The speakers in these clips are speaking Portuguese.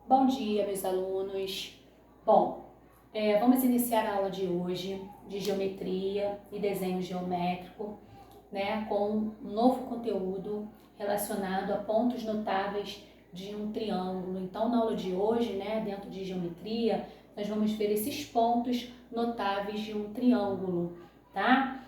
Bom dia, meus alunos. Bom, vamos iniciar a aula de hoje de geometria e desenho geométrico, né, com um novo conteúdo relacionado a pontos notáveis de um triângulo. Então, na aula de hoje, né, dentro de geometria, nós vamos ver esses pontos notáveis de um triângulo, tá?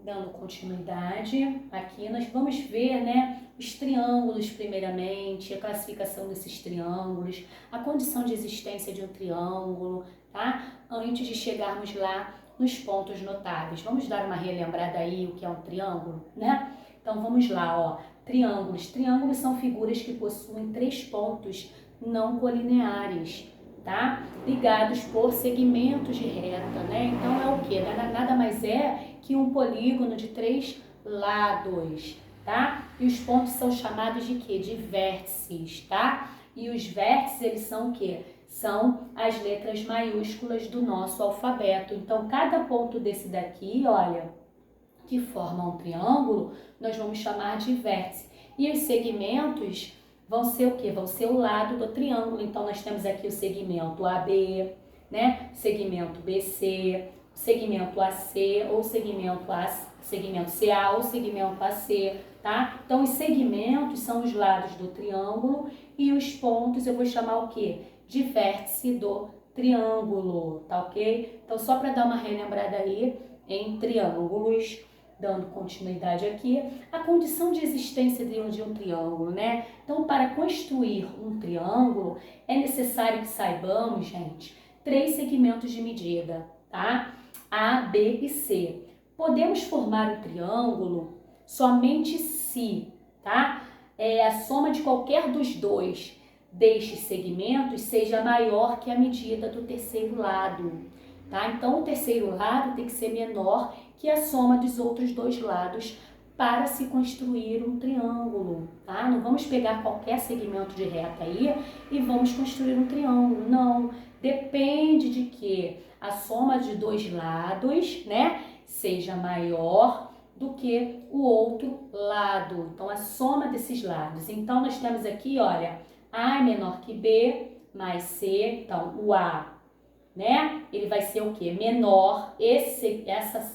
Dando continuidade aqui, nós vamos ver, né, os triângulos primeiramente, a classificação desses triângulos, a condição de existência de um triângulo, tá? Antes de chegarmos lá nos pontos notáveis. Vamos dar uma relembrada aí o que é um triângulo, né? Então vamos lá, ó. Triângulos. Triângulos são figuras que possuem três pontos não colineares, tá? Ligados por segmentos de reta, né? Então é o que? Nada mais é que um polígono de três lados, tá? E os pontos são chamados de quê? De vértices, tá? E os vértices, eles são o quê? São as letras maiúsculas do nosso alfabeto. Então, cada ponto desse daqui, olha, que forma um triângulo, nós vamos chamar de vértice. E os segmentos vão ser o quê? Vão ser o lado do triângulo. Então, nós temos aqui o segmento AB, né? Segmento BC, segmento AC ou segmento CA ou segmento AC, tá? Então, os segmentos são os lados do triângulo e os pontos eu vou chamar o quê? De vértice do triângulo, tá ok? Então, só para dar uma relembrada aí em triângulos, dando continuidade aqui, a condição de existência de um triângulo, né? Então, para construir um triângulo, é necessário que saibamos, gente, três segmentos de medida, tá? A, B e C. Podemos formar um triângulo somente se, tá? A soma de qualquer dos dois destes segmentos seja maior que a medida do terceiro lado, tá? Então, o terceiro lado tem que ser menor que a soma dos outros dois lados para se construir um triângulo, tá? Não vamos pegar qualquer segmento de reta aí e vamos construir um triângulo, não. Depende de que a soma de dois lados, né, seja maior do que o outro lado. Então, a soma desses lados. Então, nós temos aqui, olha, A é menor que B, mais C. Então, o A, né, ele vai ser o quê? Menor. Esse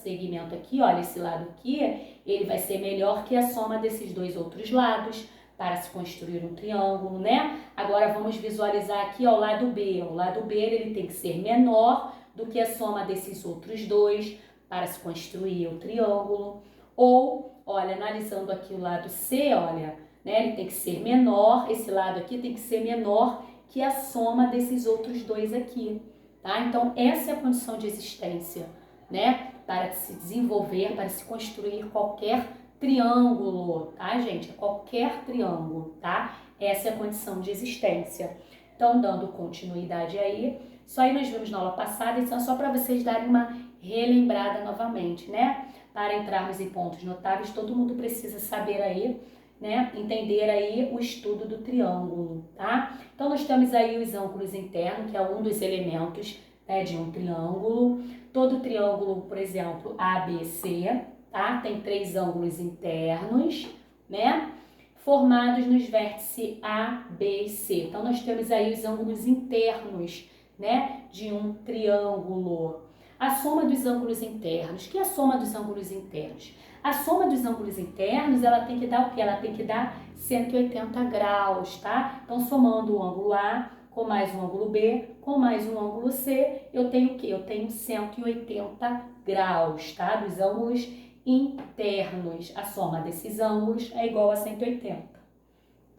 segmento aqui, olha, esse lado aqui, ele vai ser melhor que a soma desses dois outros lados para se construir um triângulo, né? Agora, vamos visualizar aqui, ó, o lado B. O lado B, ele tem que ser menor do que a soma desses outros dois para se construir o triângulo. Ou, olha, analisando aqui o lado C, olha, né, ele tem que ser menor, esse lado aqui tem que ser menor que a soma desses outros dois aqui, tá? Então, essa é a condição de existência, né, para se desenvolver, para se construir qualquer triângulo, tá, gente? Qualquer triângulo, tá? Essa é a condição de existência. Então, dando continuidade aí, isso aí nós vimos na aula passada, então só para vocês darem uma relembrada novamente, né? Para entrarmos em pontos notáveis, todo mundo precisa saber aí, né? Entender aí o estudo do triângulo, tá? Então, nós temos aí os ângulos internos, que é um dos elementos, né, de um triângulo. Todo triângulo, por exemplo, ABC, tá? Tem três ângulos internos, né? Formados nos vértices A, B e C. Então, nós temos aí os ângulos internos, né, de um triângulo. A soma dos ângulos internos. O que é a soma dos ângulos internos? A soma dos ângulos internos, ela tem que dar o quê? Ela tem que dar 180 graus, tá? Então, somando o ângulo A com mais um ângulo B, com mais um ângulo C, eu tenho o quê? Eu tenho 180 graus, tá? Dos ângulos internos. A soma desses ângulos é igual a 180.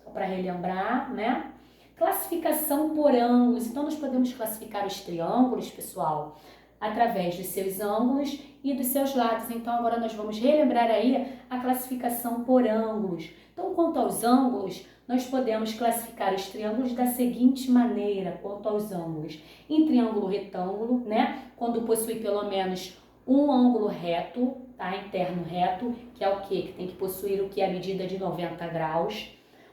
Só para relembrar, né? Classificação por ângulos. Então, nós podemos classificar os triângulos, pessoal, através dos seus ângulos e dos seus lados. Então, agora nós vamos relembrar aí a classificação por ângulos. Então, quanto aos ângulos, nós podemos classificar os triângulos da seguinte maneira, quanto aos ângulos. Em triângulo retângulo, né, quando possui pelo menos um ângulo reto, tá, interno reto, que é o quê? Que tem que possuir o que? A medida de 90 graus.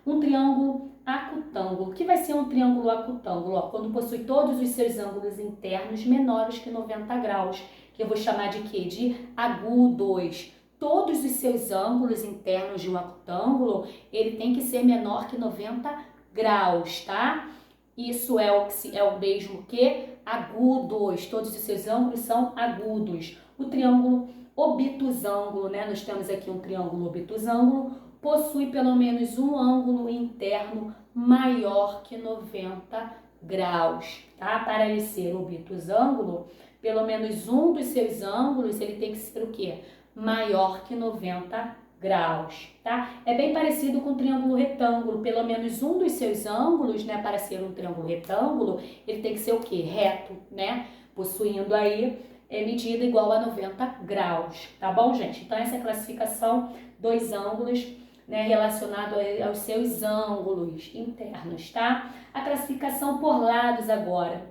Um triângulo acutângulo. O que vai ser um triângulo acutângulo? Ó, quando possui todos os seus ângulos internos menores que 90 graus, que eu vou chamar de quê? De agudos. Todos os seus ângulos internos de um acutângulo, ele tem que ser menor que 90 graus, tá? Isso é o mesmo que agudos, todos os seus ângulos são agudos. O triângulo obtusângulo, né? Nós temos aqui um triângulo obtusângulo, possui pelo menos um ângulo interno maior que 90 graus, tá? Para ele ser obtusângulo, pelo menos um dos seus ângulos, ele tem que ser o quê? Maior que 90 graus, tá? É bem parecido com o triângulo retângulo, pelo menos um dos seus ângulos, né, para ser um triângulo retângulo, ele tem que ser o quê? Reto, né? Possuindo aí medida igual a 90 graus, tá bom, gente? Então essa é a classificação dos ângulos, né, relacionado aos seus ângulos internos, tá? A classificação por lados agora.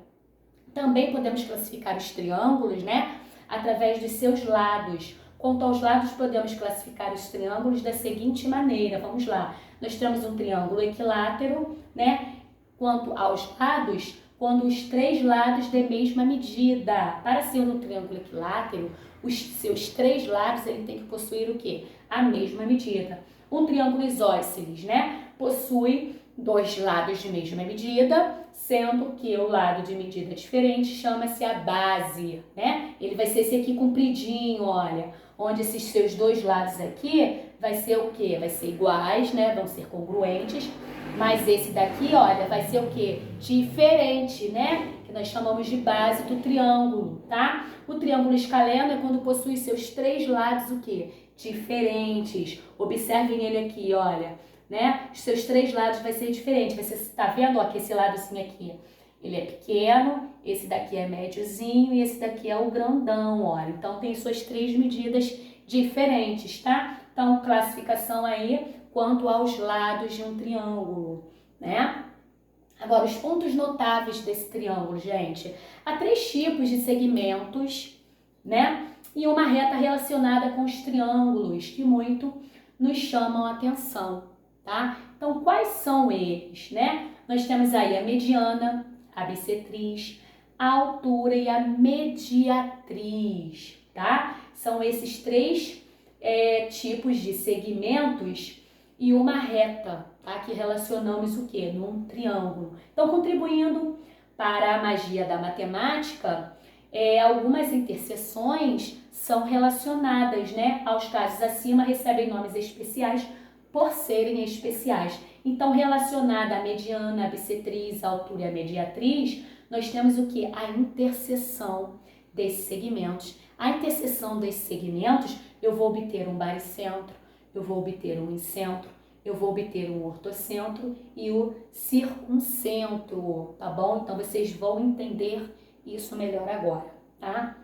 Também podemos classificar os triângulos, né, através dos seus lados. Quanto aos lados, podemos classificar os triângulos da seguinte maneira. Vamos lá. Nós temos um triângulo equilátero, né? Quanto aos lados, quando os três lados de mesma medida. Para ser um triângulo equilátero, os seus três lados ele tem que possuir o quê? A mesma medida. Um triângulo isósceles, né? Possui dois lados de mesma medida, sendo que o lado de medida diferente chama-se a base, né? Ele vai ser esse aqui compridinho, olha, onde esses seus dois lados aqui vai ser o quê? Vai ser iguais, né? Vão ser congruentes, mas esse daqui, olha, vai ser o quê? Diferente, né? Que nós chamamos de base do triângulo, tá? O triângulo escaleno é quando possui seus três lados o quê? Diferentes. Observem ele aqui, olha, né? Os seus três lados vai ser diferente. Você tá vendo, ó, que esse lado assim aqui, ele é pequeno, esse daqui é médiozinho e esse daqui é o grandão, olha. Então tem suas três medidas diferentes, tá? Então classificação aí quanto aos lados de um triângulo, né? Agora, os pontos notáveis desse triângulo, gente. Há três tipos de segmentos, né? E uma reta relacionada com os triângulos, que muito nos chamam a atenção, tá? Então, quais são eles, né? Nós temos aí a mediana, a bissetriz, a altura e a mediatriz, tá? São esses três tipos de segmentos e uma reta, tá? Que relacionamos o quê? Num triângulo. Então, contribuindo para a magia da matemática, algumas interseções são relacionadas, né? Aos casos acima recebem nomes especiais por serem especiais. Então, relacionada à mediana, à bissetriz, à altura e à mediatriz, nós temos o que? A interseção desses segmentos. A interseção desses segmentos, eu vou obter um baricentro, eu vou obter um incentro, eu vou obter um ortocentro e o circuncentro, tá bom? Então, vocês vão entender isso melhor agora, tá?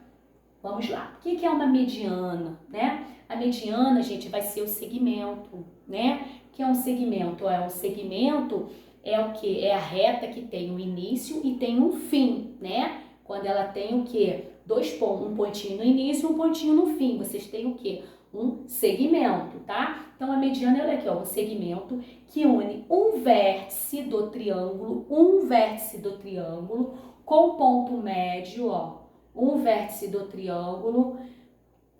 Vamos lá. O que é uma mediana, né? A mediana, gente, vai ser o segmento, né? O que é um segmento? Um segmento é o quê? É a reta que tem um início e tem um fim, né? Quando ela tem o quê? Dois pontos, um pontinho no início e um pontinho no fim. Vocês têm o quê? Um segmento, tá? Então, a mediana é aqui, ó, um segmento que une um vértice do triângulo com ponto médio, ó. Um vértice do triângulo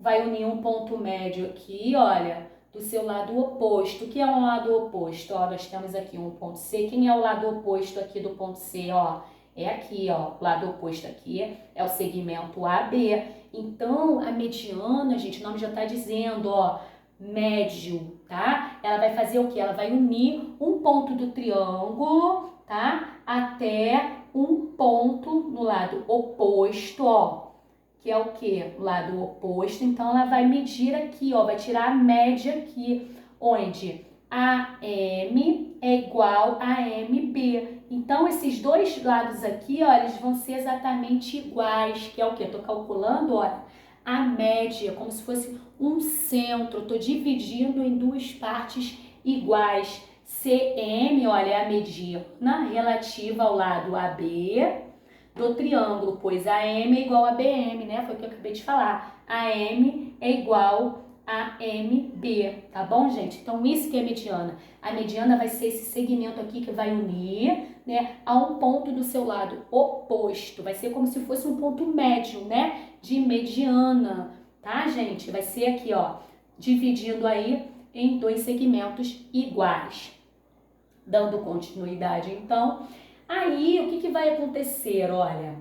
vai unir um ponto médio aqui, olha, do seu lado oposto. O que é um lado oposto? Ó, nós temos aqui um ponto C. Quem é o lado oposto aqui do ponto C, ó? É aqui, ó, o lado oposto aqui é o segmento AB. Então, a mediana, gente, o nome já tá dizendo, ó, médio, tá? Ela vai fazer o quê? Ela vai unir um ponto do triângulo, tá? Até um ponto no lado oposto, ó, que é o quê? O lado oposto. Então, ela vai medir aqui, ó, vai tirar a média aqui, onde AM é igual a MB. Então, esses dois lados aqui, ó, eles vão ser exatamente iguais, que é o quê? Eu tô calculando, olha, a média, como se fosse um centro. Eu tô dividindo em duas partes iguais. CM, olha, é a mediana relativa ao lado AB do triângulo, pois AM é igual a BM, né? Foi o que eu acabei de falar. AM é igual a MB, tá bom, gente? Então, isso que é mediana. A mediana vai ser esse segmento aqui que vai unir, né, a um ponto do seu lado oposto. Vai ser como se fosse um ponto médio, né, de mediana, tá, gente? Vai ser aqui, ó, dividindo aí em dois segmentos iguais. Dando continuidade, então, Aí, o que vai acontecer, olha?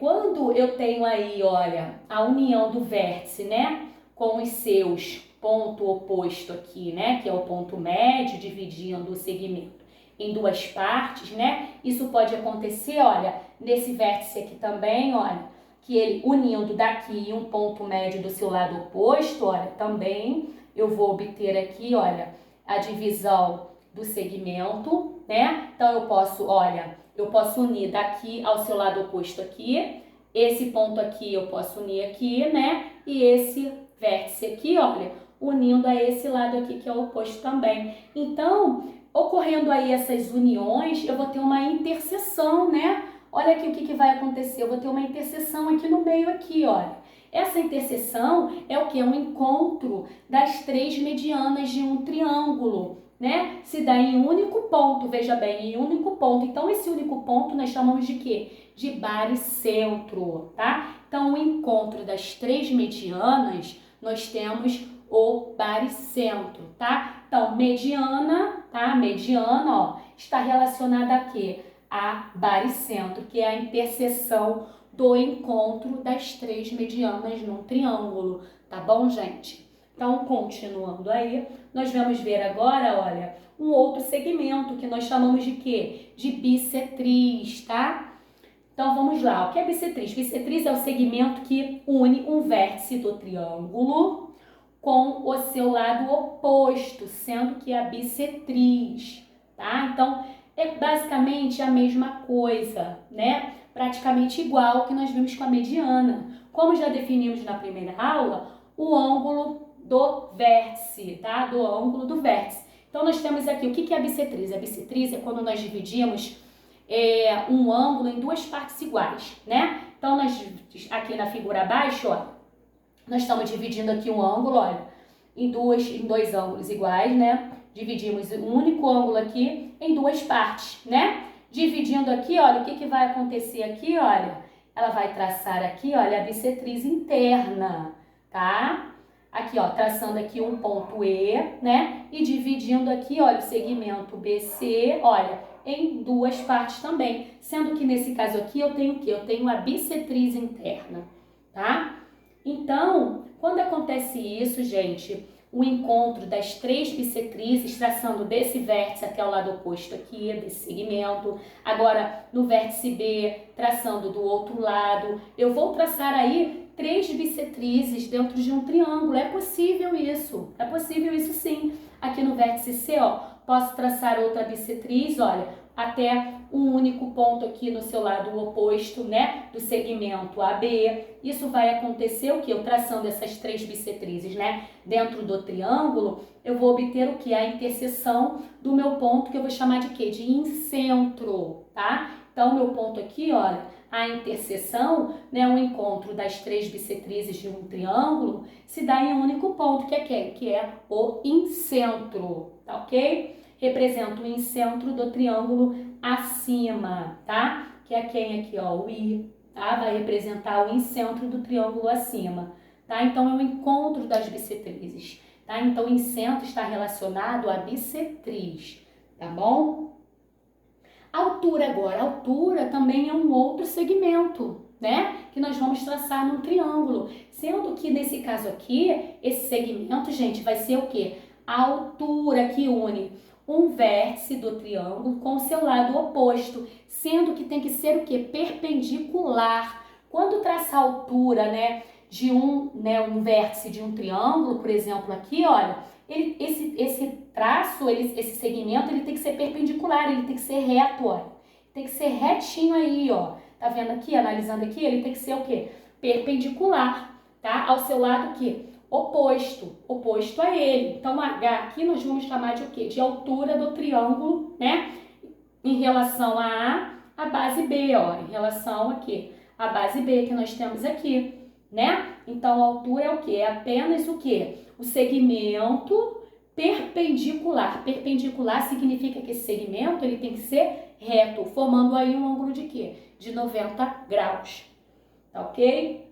Quando eu tenho aí, olha, a união do vértice, né, com os seus ponto oposto aqui, né, que é o ponto médio, dividindo o segmento em duas partes, né, isso pode acontecer, olha, nesse vértice aqui também, olha, que ele unindo daqui um ponto médio do seu lado oposto, olha, também eu vou obter aqui, olha, a divisão do segmento, né, então eu posso, olha, eu posso unir daqui ao seu lado oposto aqui, esse ponto aqui eu posso unir aqui, né? E esse vértice aqui, olha, unindo a esse lado aqui que é o oposto também. Então, ocorrendo aí essas uniões, eu vou ter uma interseção, né? Olha aqui o que vai acontecer, eu vou ter uma interseção aqui no meio aqui, olha. Essa interseção é o que? É um encontro das três medianas de um triângulo, né? Se dá em um único ponto, veja bem, em um único ponto. Então, esse único ponto nós chamamos de quê? De baricentro, tá? Então, o encontro das três medianas, nós temos o baricentro, tá? Então, mediana, tá? Mediana, ó, está relacionada a quê? A baricentro, que é a interseção do encontro das três medianas num triângulo, tá bom, gente? Então, continuando aí, nós vamos ver agora, olha, um outro segmento que nós chamamos de quê? De bissetriz, tá? Então, vamos lá. O que é bissetriz? Bissetriz é o segmento que une um vértice do triângulo com o seu lado oposto, sendo que é a bissetriz, tá? Então, é basicamente a mesma coisa, né? Praticamente igual ao que nós vimos com a mediana. Como já definimos na primeira aula, o ângulo do vértice, tá? Do ângulo do vértice. Então, nós temos aqui, o que é a bissetriz? A bissetriz é quando nós dividimos um ângulo em duas partes iguais, né? Então, nós, aqui na figura abaixo, ó, nós estamos dividindo aqui um ângulo, olha, em dois ângulos iguais, né? Dividimos um único ângulo aqui em duas partes, né? Dividindo aqui, olha, o que vai acontecer aqui, olha? Ela vai traçar aqui, olha, a bissetriz interna, tá? Aqui, ó, traçando aqui um ponto E, né? E dividindo aqui, olha, o segmento BC, olha, em duas partes também. Sendo que nesse caso aqui eu tenho o quê? Eu tenho a bissetriz interna, tá? Então, quando acontece isso, gente, o encontro das três bissetrizes, traçando desse vértice até o lado oposto aqui, desse segmento, agora no vértice B, traçando do outro lado, eu vou traçar aí três bissetrizes dentro de um triângulo. É possível isso sim. Aqui no vértice C, ó, posso traçar outra bissetriz, olha, até um único ponto aqui no seu lado oposto, né, do segmento AB. Isso vai acontecer o que? Eu traçando essas três bissetrizes, né, dentro do triângulo, eu vou obter o que? A interseção do meu ponto, que eu vou chamar de quê? De incentro, tá? Então, meu ponto aqui, olha, a interseção, né, o encontro das três bissetrizes de um triângulo, se dá em um único ponto, que é quem? Que é o incentro, tá ok? Representa o incentro do triângulo acima, tá? Que é quem aqui, ó, o I, tá? Vai representar o incentro do triângulo acima, tá? Então, é o encontro das bissetrizes, tá? Então, o incentro está relacionado à bissetriz, tá bom? Altura agora, a altura também é um outro segmento, né? Que nós vamos traçar num triângulo, sendo que nesse caso aqui, esse segmento, gente, vai ser o quê? A altura que une um vértice do triângulo com o seu lado oposto, sendo que tem que ser o quê? Perpendicular. Quando traçar a altura, né, de um vértice de um triângulo, por exemplo, aqui, olha, esse traço, esse segmento, ele tem que ser perpendicular, ele tem que ser reto, olha. Tem que ser retinho aí, ó. Tá vendo aqui, analisando aqui, ele tem que ser o quê? Perpendicular, tá? Ao seu lado aqui, oposto a ele. Então, H aqui nós vamos chamar de o quê? De altura do triângulo, né? Em relação a base B, ó. Em relação aqui, a base B que nós temos aqui, né? Então, a altura é o quê? É apenas o quê? O segmento perpendicular. Perpendicular significa que esse segmento ele tem que ser reto, formando aí um ângulo de quê? De 90 graus, tá ok?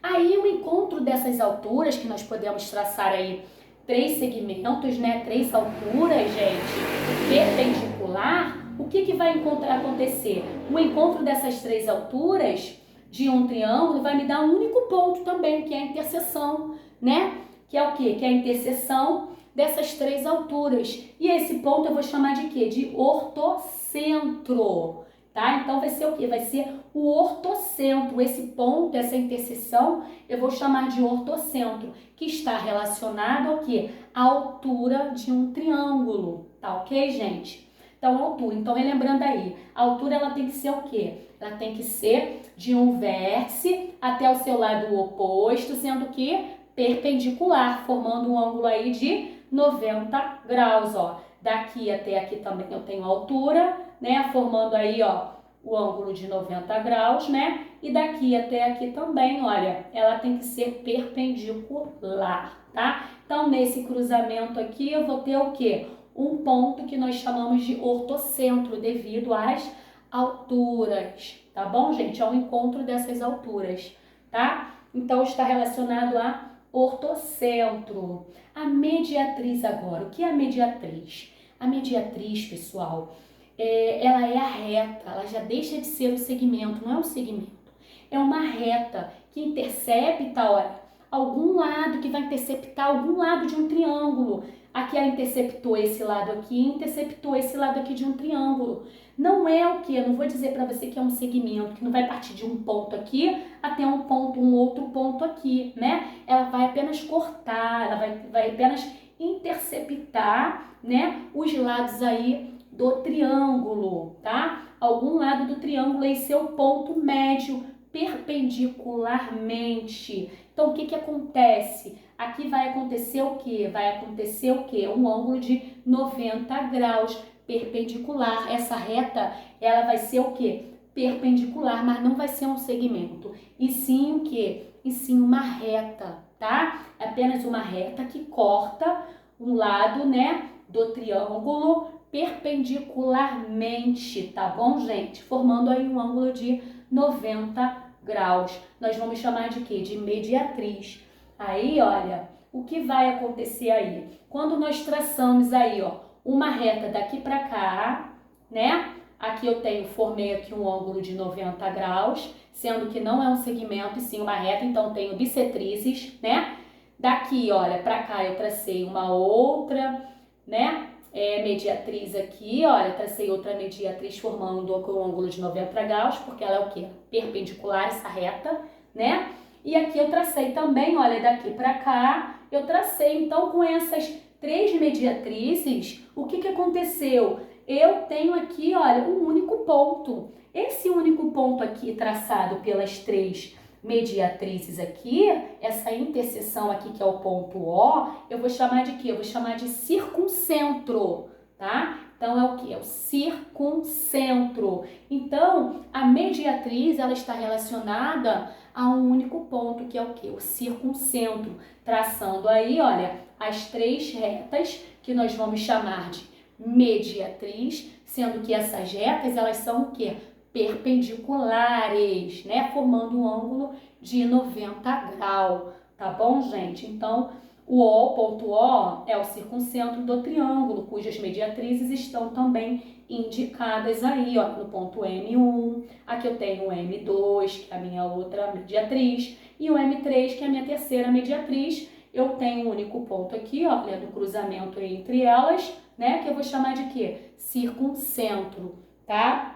Aí o encontro dessas alturas que nós podemos traçar aí três segmentos, né? Três alturas, gente, perpendicular, o que vai acontecer? O encontro dessas três alturas de um triângulo vai me dar um único ponto também, que é a interseção, né? Que é o quê? Que é a interseção dessas três alturas. E esse ponto eu vou chamar de quê? De ortocentro, tá? Então vai ser o quê? Vai ser o ortocentro. Esse ponto, essa interseção, eu vou chamar de ortocentro, que está relacionado ao quê? À altura de um triângulo, tá ok, gente? Então, altura. Então, relembrando aí, a altura ela tem que ser o quê? Ela tem que ser de um vértice até o seu lado oposto, sendo que perpendicular, formando um ângulo aí de 90 graus, ó. Daqui até aqui também eu tenho altura, né? Formando aí, ó, o ângulo de 90 graus, né? E daqui até aqui também, olha, ela tem que ser perpendicular, tá? Então, nesse cruzamento aqui, eu vou ter o quê? Um ponto que nós chamamos de ortocentro, devido às alturas, tá bom, gente? É o encontro dessas alturas, tá? Então, está relacionado a ortocentro. A mediatriz agora, o que é a mediatriz? A mediatriz, pessoal, ela é a reta, ela já deixa de ser um segmento, não é um segmento, é uma reta que intercepta, olha, algum lado, que vai interceptar algum lado de um triângulo. Aqui ela interceptou esse lado aqui, interceptou esse lado aqui de um triângulo. Não é o que? Eu não vou dizer para você que é um segmento, que não vai partir de um ponto aqui até um ponto, um outro ponto aqui, né? Ela vai apenas cortar, ela vai apenas interceptar, né, os lados aí do triângulo, tá? Algum lado do triângulo aí, seu ponto médio, perpendicularmente. Então, o que acontece? Aqui vai acontecer o quê? Vai acontecer o quê? Um ângulo de 90 graus perpendicular. Essa reta, ela vai ser o quê? Perpendicular, mas não vai ser um segmento. E sim o quê? E sim uma reta, tá? É apenas uma reta que corta um lado, né, do triângulo perpendicularmente, tá bom, gente? Formando aí um ângulo de 90 graus. Nós vamos chamar de quê? De mediatriz. Aí, olha, o que vai acontecer aí? Quando nós traçamos aí, ó, uma reta daqui para cá, né? Aqui eu formei aqui um ângulo de 90 graus, sendo que não é um segmento e sim uma reta, então tenho bissetrizes, né? Daqui, olha, para cá eu tracei uma outra, né? Mediatriz aqui, olha, tracei outra mediatriz formando um ângulo de 90 graus, porque ela é o quê? Perpendicular, essa reta, né? E aqui eu tracei também, olha, daqui para cá, eu tracei. Então, com essas três mediatrizes, o que aconteceu? Eu tenho aqui, olha, um único ponto. Esse único ponto aqui traçado pelas três mediatrizes aqui, essa interseção aqui que é o ponto O, eu vou chamar de quê? Eu vou chamar de circuncentro, tá? Então, é o que? É o circuncentro. Então, a mediatriz, ela está relacionada a um único ponto, que é o que? O circuncentro. Traçando aí, olha, as três retas que nós vamos chamar de mediatriz, sendo que essas retas, elas são o que? Perpendiculares, né? Formando um ângulo de 90 graus, tá bom, gente? Então, o ponto O é o circuncentro do triângulo, cujas mediatrizes estão também indicadas aí, ó, no ponto M1. Aqui eu tenho o M2, que é a minha outra mediatriz, e o M3, que é a minha terceira mediatriz. Eu tenho um único ponto aqui, ó, né, do cruzamento entre elas, né, que eu vou chamar de quê? Circuncentro, tá?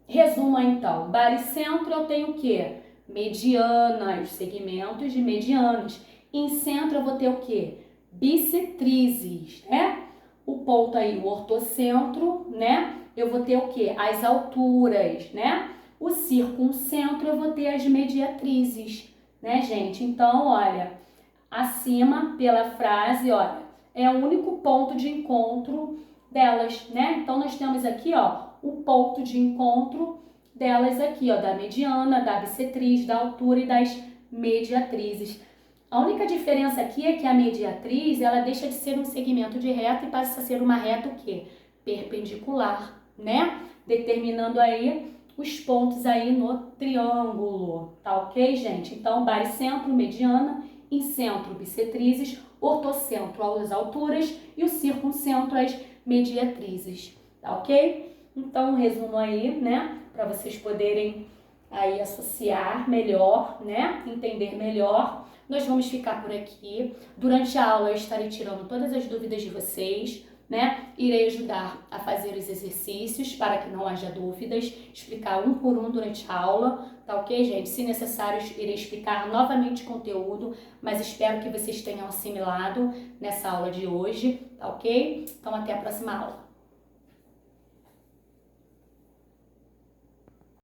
Resumo aí, então, baricentro eu tenho o quê? Medianas, segmentos de medianas. Em centro eu vou ter o quê? Bissetrizes, né? O ponto aí, o ortocentro, né? Eu vou ter o quê? As alturas, né? O circuncentro eu vou ter as mediatrizes, né, gente? Então, olha, acima pela frase, olha, é o único ponto de encontro delas, né? Então, nós temos aqui, ó, o ponto de encontro delas aqui, ó, da mediana, da bissetriz, da altura e das mediatrizes. A única diferença aqui é que a mediatriz, ela deixa de ser um segmento de reta e passa a ser uma reta o quê? Perpendicular, né? Determinando aí os pontos aí no triângulo, tá ok, gente? Então, baricentro, mediana, em centro, bissetrizes, ortocentro às alturas e o circuncentro às mediatrizes, tá ok? Então, um resumo aí, né, para vocês poderem aí associar melhor, né, entender melhor. Nós vamos ficar por aqui. Durante a aula eu estarei tirando todas as dúvidas de vocês, né? Irei ajudar a fazer os exercícios para que não haja dúvidas, explicar um por um durante a aula, tá ok, gente? Se necessário, irei explicar novamente o conteúdo, mas espero que vocês tenham assimilado nessa aula de hoje, tá ok? Então, até a próxima aula.